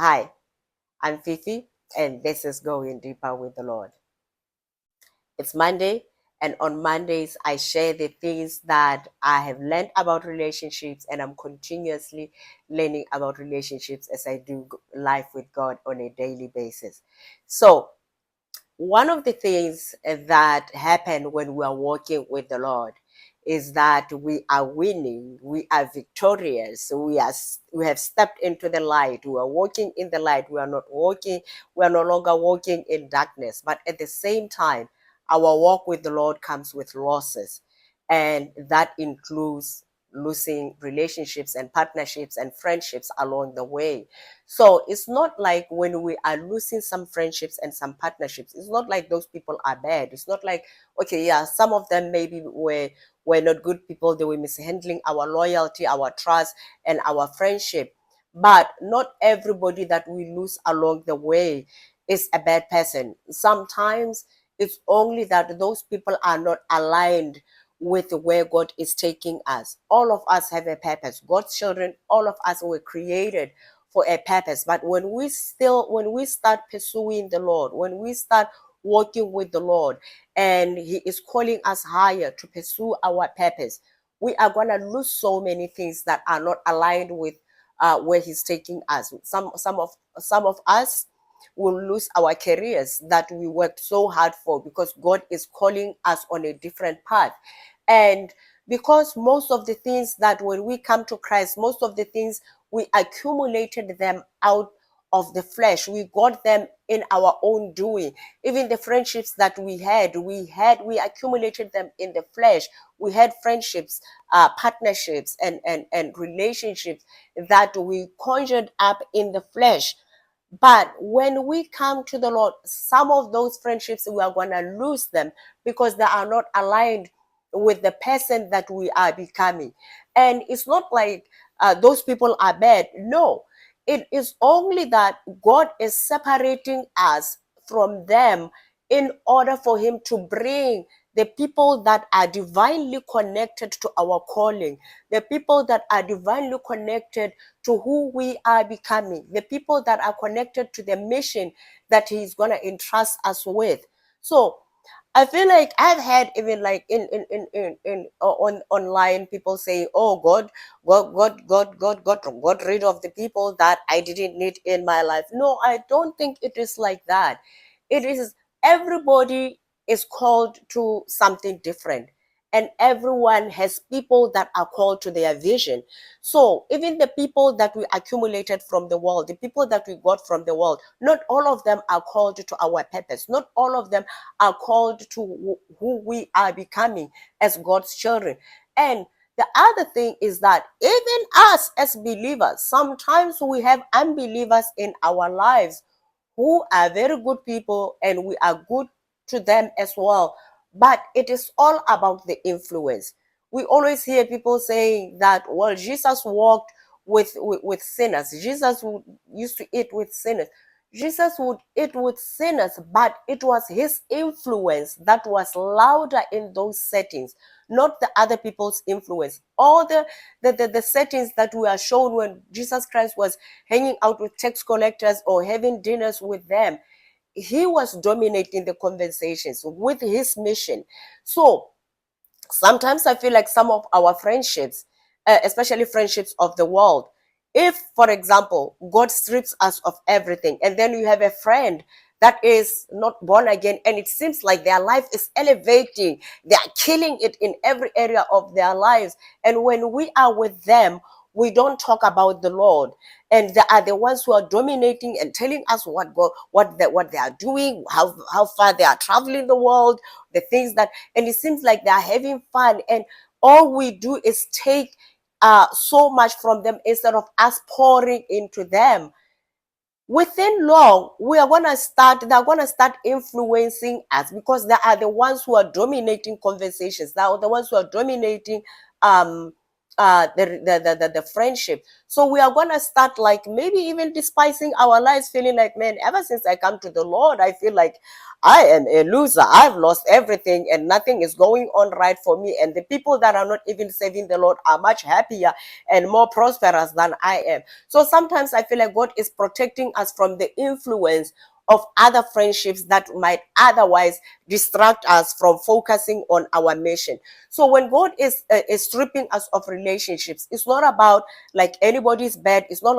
Hi, I'm Fifi, and this is Going Deeper with the Lord. It's Monday, and on Mondays, I share the things that I have learned about relationships, and I'm continuously learning about relationships as I do life with God on a daily basis. So, one of the things that happen when we are walking with the Lord is that we are winning, we are victorious, we have stepped into the light, we are walking in the light, we are no longer walking in darkness. But at the same time, our walk with the Lord comes with losses, and that includes losing relationships and partnerships and friendships along the way. So it's not like when we are losing some friendships and some partnerships, it's not like those people are bad. It's not like, okay, yeah, some of them maybe were not good people. They were mishandling our loyalty, our trust, and our friendship. But not everybody that we lose along the way is a bad person. Sometimes it's only that those people are not aligned with where God is taking us. All of us have a purpose. God's children, all of us were created for a purpose. But when we start pursuing the Lord, when we start walking with the Lord, and He is calling us higher to pursue our purpose, we are gonna lose so many things that are not aligned with where He's taking us. Some of us will lose our careers that we worked so hard for, because God is calling us on a different path. And because most of the things that when we come to Christ, most of the things we accumulated them out of the flesh. We got them in our own doing. Even the friendships that we accumulated them in the flesh. We had friendships, partnerships, and relationships that we conjured up in the flesh. But when we come to the Lord, some of those friendships, we are going to lose them because they are not aligned with the person that we are becoming. And it's not like those people are bad. No, it is only that God is separating us from them in order for Him to bring the people that are divinely connected to our calling, the people that are divinely connected to who we are becoming, the people that are connected to the mission that He's going to entrust us with. So I feel like I've had even like on online people say, "Oh, God got rid of the people that I didn't need in my life." No, I don't think it is like that. It is everybody is called to something different, and everyone has people that are called to their vision. So even the people that we accumulated from the world, the people that we got from the world, not all of them are called to our purpose. Not all of them are called to who we are becoming as God's children. And the other thing is that even us as believers, sometimes we have unbelievers in our lives who are very good people, and we are good to them as well. But it is all about the influence. We always hear people saying that, well, Jesus walked with sinners. Used to eat with sinners. Jesus would eat with sinners, but it was His influence that was louder in those settings, not the other people's influence. All the settings that we are shown when Jesus Christ was hanging out with tax collectors or having dinners with them, He was dominating the conversations with His mission. So sometimes I feel like some of our friendships, especially friendships of the world, if, for example, God strips us of everything, and then you have a friend that is not born again, and it seems like their life is elevating, they are killing it in every area of their lives. And when we are with them, we don't talk about the Lord, and they are the ones who are dominating and telling us what they are doing, how far they are traveling the world, the things that, and it seems like they are having fun, and all we do is take so much from them instead of us pouring into them. Within long, they're gonna start influencing us, because they are the ones who are dominating conversations. They are the ones who are dominating um the friendship. So we are going to start like maybe even despising our lives, feeling like, man, ever since I come to the Lord, I feel like I am a loser. I've lost everything and nothing is going on right for me. And the people that are not even serving the Lord are much happier and more prosperous than I am. So sometimes I feel like God is protecting us from the influence of other friendships that might otherwise distract us from focusing on our mission. So when God is stripping us of relationships, it's not about like anybody's bad. It's not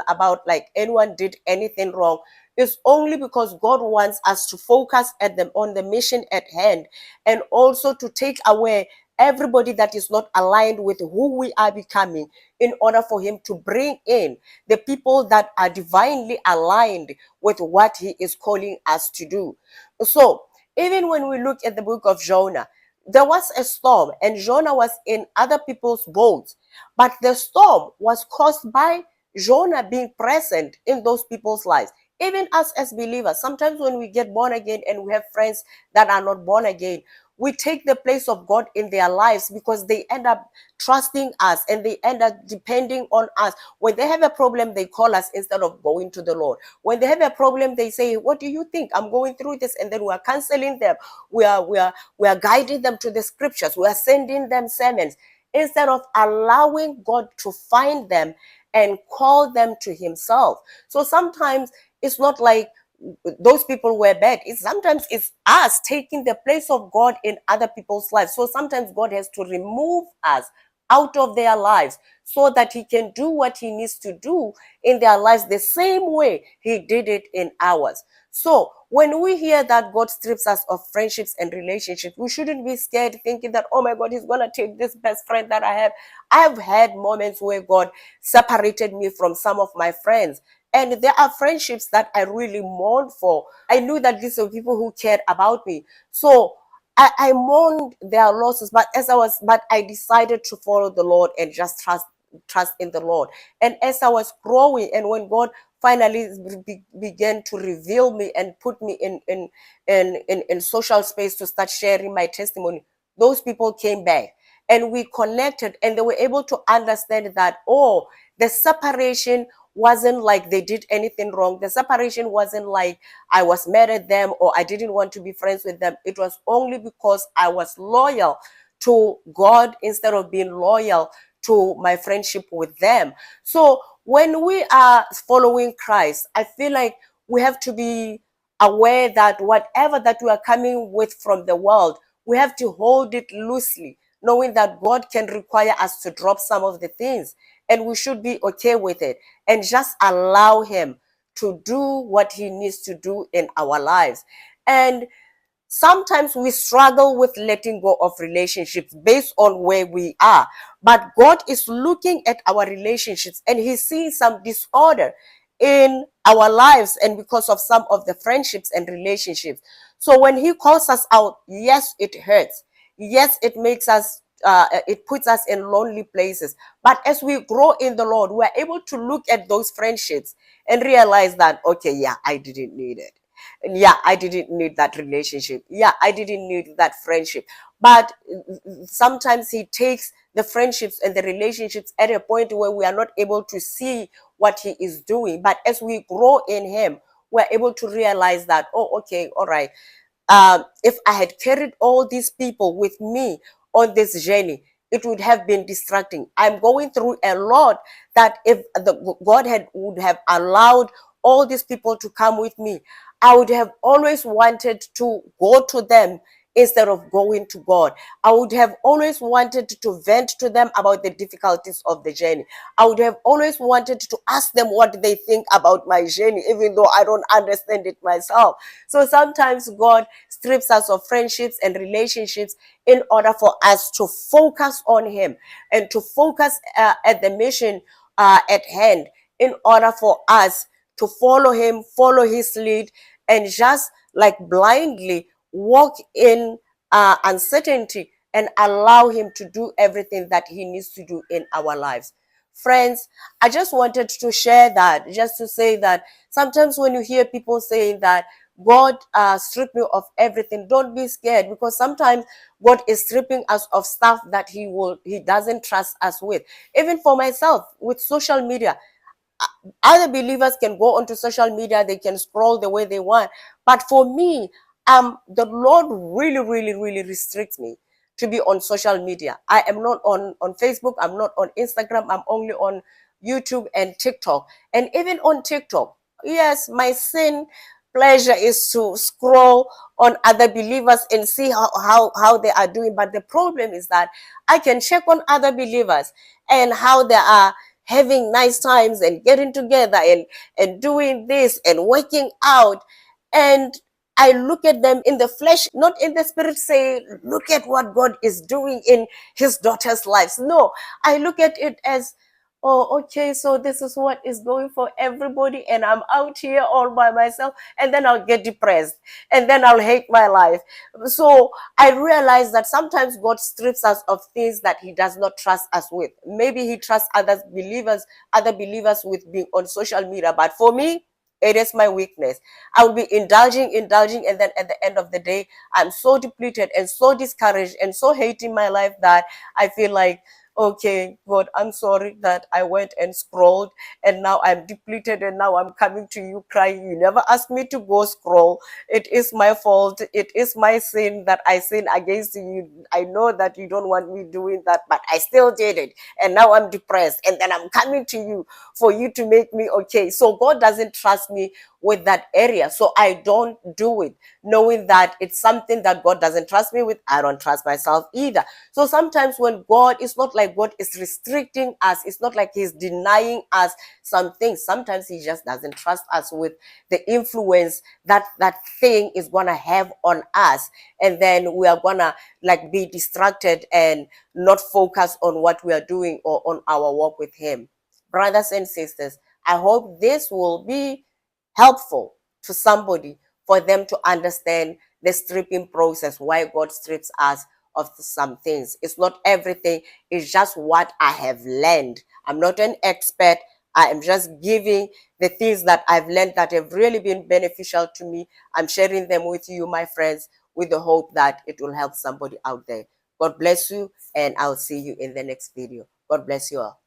about like anyone did anything wrong. It's only because God wants us to focus on the mission at hand, and also to take away everybody that is not aligned with who we are becoming, in order for him to bring in the people that are divinely aligned with what he is calling us to do. So even when we look at the book of Jonah, there was a storm and Jonah was in other people's boats, but the storm was caused by Jonah being present in those people's lives. Even us as believers, sometimes when we get born again and we have friends that are not born again, we take the place of God in their lives because they end up trusting us and they end up depending on us. When they have a problem, they call us instead of going to the Lord. When they have a problem, they say, what do you think? I'm going through this. And then we are counseling them. We are guiding them to the scriptures. We are sending them sermons instead of allowing God to find them and call them to himself. So sometimes it's not like those people were bad. Sometimes it's us taking the place of God in other people's lives. So sometimes God has to remove us out of their lives so that he can do what he needs to do in their lives the same way he did it in ours. So when we hear that God strips us of friendships and relationships, we shouldn't be scared thinking that, oh my God, he's going to take this best friend that I have. I've had moments where God separated me from some of my friends. And there are friendships that I really mourn for. I knew that these were people who cared about me. So I mourned their losses, but I decided to follow the Lord and just trust in the Lord. And as I was growing, and when God finally began to reveal me and put me in social space to start sharing my testimony, those people came back and we connected, and they were able to understand that, oh, the separation wasn't like they did anything wrong. The separation wasn't like I was mad at them or I didn't want to be friends with them. It was only because I was loyal to God instead of being loyal to my friendship with them. So when we are following Christ, I feel like we have to be aware that whatever that we are coming with from the world, we have to hold it loosely, knowing that God can require us to drop some of the things, and we should be okay with it and just allow him to do what he needs to do in our lives. And sometimes we struggle with letting go of relationships based on where we are. But God is looking at our relationships and he sees some disorder in our lives and because of some of the friendships and relationships. So when he calls us out, yes, it hurts. Yes, it makes us, it puts us in lonely places. But as we grow in the Lord, we're able to look at those friendships and realize that, okay, yeah, I didn't need it. And yeah, I didn't need that relationship. Yeah, I didn't need that friendship. But sometimes he takes the friendships and the relationships at a point where we are not able to see what he is doing. But as we grow in him, we're able to realize that, oh, okay, all right. If I had carried all these people with me on this journey, it would have been distracting. I'm going through a lot that if God would have allowed all these people to come with me, I would have always wanted to go to them instead of going to God. I would have always wanted to vent to them about the difficulties of the journey. I would have always wanted to ask them what they think about my journey, even though I don't understand it myself. So sometimes God strips us of friendships and relationships in order for us to focus on him and to focus at the mission at hand, in order for us to follow him, follow his lead, and just like blindly walk in uncertainty and allow him to do everything that he needs to do in our lives. Friends, I just wanted to share that, just to say that sometimes when you hear people saying that God strip me of everything. Don't be scared, because sometimes God is stripping us of stuff that he doesn't trust us with. Even for myself, with social media, other believers can go onto social media, they can scroll the way they want, but for me, the Lord really, really, really restricts me to be on social media. I am not on Facebook, I'm not on Instagram, I'm only on YouTube and TikTok. And even on TikTok, yes, my sin pleasure is to scroll on other believers and see how they are doing. But the problem is that I can check on other believers and how they are having nice times and getting together and doing this and working out. And I look at them in the flesh, not in the spirit, say, look at what God is doing in his daughters' lives. No, I look at it as, oh, okay, so this is what is going for everybody, and I'm out here all by myself, and then I'll get depressed, and then I'll hate my life. So I realize that sometimes God strips us of things that he does not trust us with. Maybe he trusts other believers with being on social media, but for me, it is my weakness. I will be indulging, and then at the end of the day, I'm so depleted and so discouraged and so hating my life that I feel like, okay, God, I'm sorry that I went and scrolled, and now I'm depleted, and now I'm coming to you crying. You never asked me to go scroll. It is my fault. It is my sin that I sin against you. I know that you don't want me doing that, but I still did it. And now I'm depressed. And then I'm coming to you for you to make me okay. So God doesn't trust me with that area. So I don't do it, knowing that it's something that God doesn't trust me with. I don't trust myself either. So sometimes when God, it's not like God is restricting us. It's not like he's denying us some things. Sometimes he just doesn't trust us with the influence that that thing is going to have on us. And then we are going to like be distracted and not focus on what we are doing or on our walk with him. Brothers and sisters, I hope this will be helpful to somebody, for them to understand the stripping process, why God strips us of some things. It's not everything, it's just what I have learned. I'm not an expert. I am just giving the things that I've learned that have really been beneficial to me. I'm sharing them with you, my friends, with the hope that it will help somebody out there. God bless you, and I'll see you in the next video. God bless you all.